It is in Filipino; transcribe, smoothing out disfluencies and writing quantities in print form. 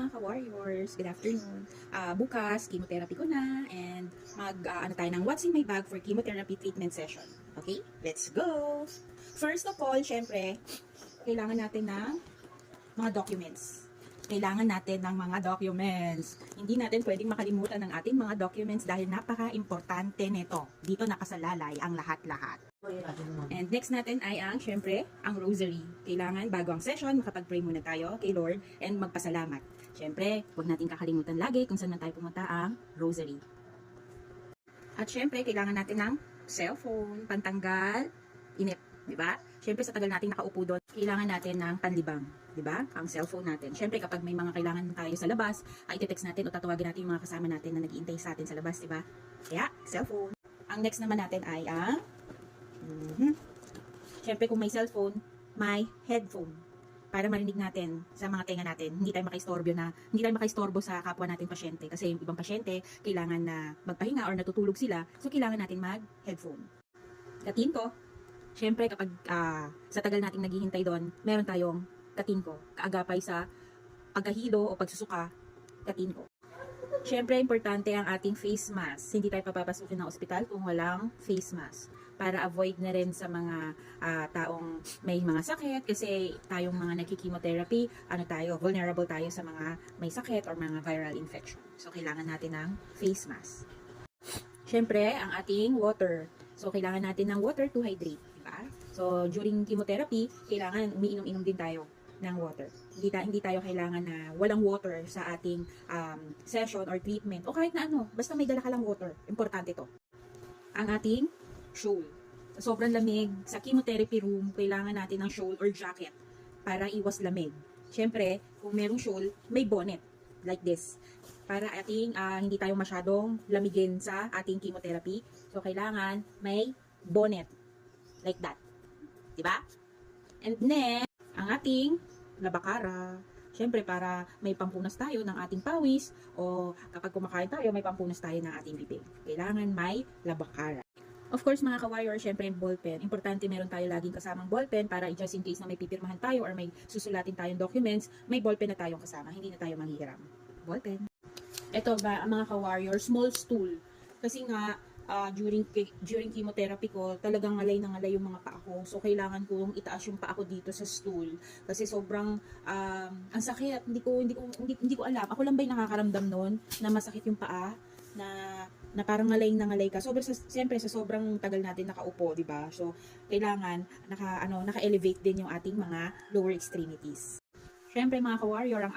mga ka-warriors, good afternoon. Bukas, chemotherapy ko na and ano tayo ng what's in my bag for chemotherapy treatment session. Okay, let's go! First of all, syempre, kailangan natin ng mga documents. Kailangan natin ng mga documents. Hindi natin pwedeng makalimutan ng ating mga documents dahil napaka-importante nito. Dito nakasalalay ang lahat-lahat. And next natin ay syempre, ang rosary. Kailangan bago ang session, makapag-pray muna tayo kay Lord and magpasalamat. Syempre, huwag natin kakalimutan lagi kung saan na tayo pumunta ang rosary. At syempre, kailangan natin ng cellphone, pantanggal, init. Diba? Syempre, sa tagal natin nakaupo doon, kailangan natin ng panlibang. Diba? Ang cellphone natin. Syempre, kapag may mga kailangan tayo sa labas, ay iti-text natin o tatawagin natin yung mga kasama natin na nag-iintay sa atin sa labas. Diba? Kaya, cellphone. Ang next naman natin ay syempre, kung may cellphone, may headphone para marinig natin sa mga tenga natin. Hindi tayo makaistorbo sa kapwa natin pasyente kasi yung ibang pasyente kailangan na magpahinga or natutulog sila, so kailangan natin mag-headphone. Katinko, syempre kapag sa tagal nating naghihintay doon, meron tayong katinko, kaagapay sa pagkahido o pagsusuka, katinko. Syempre, importante ang ating face mask. Hindi tayo papapasukin ng ospital kung walang face mask. Para avoid na rin sa mga taong may mga sakit. Kasi tayong mga nagki-chemotherapy, vulnerable tayo sa mga may sakit or mga viral infection. So, kailangan natin ng face mask. Syempre, ang ating water. So, kailangan natin ng water to hydrate. Diba? So, during chemotherapy, kailangan umiinom-inom din tayo ng water. Hindi tayo kailangan na walang water sa ating session or treatment o kahit na basta may dala ka lang water. Importante to. Ang ating shawl. Sa sobrang lamig, sa chemotherapy room, kailangan natin ng shawl or jacket para iwas lamig. Siyempre, kung merong shawl, may bonnet like this. Para hindi tayo masyadong lamigin sa ating chemotherapy. So, kailangan may bonnet like that. Diba? And then, ang ating labakara. Siyempre, para may pampunas tayo ng ating pawis o kapag kumakain tayo, may pampunas tayo ng ating bibig. Kailangan may labakara. Of course, mga ka-warrior, siyempre yung ballpen. Importante meron tayo laging kasamang ballpen para just in case na may pipirmahan tayo or may susulatin tayong documents, may ballpen na tayong kasama. Hindi na tayo manghihiram. Ballpen. Ito ba, mga ka-warrior, small stool. Kasi nga, during chemotherapy ko, talagang ngalay na ngalay yung mga paa ko. So, kailangan kong itaas yung paa ko dito sa stool. Kasi sobrang, ang sakit. Hindi ko alam. Ako lang ba yung nakakaramdam nun na masakit yung paa? Na parang ngalay na ngalay ka. Siyempre, sa sobrang tagal natin nakaupo, di ba? So, kailangan naka-elevate din yung ating mga lower extremities. Siyempre, mga ka-warrior, ang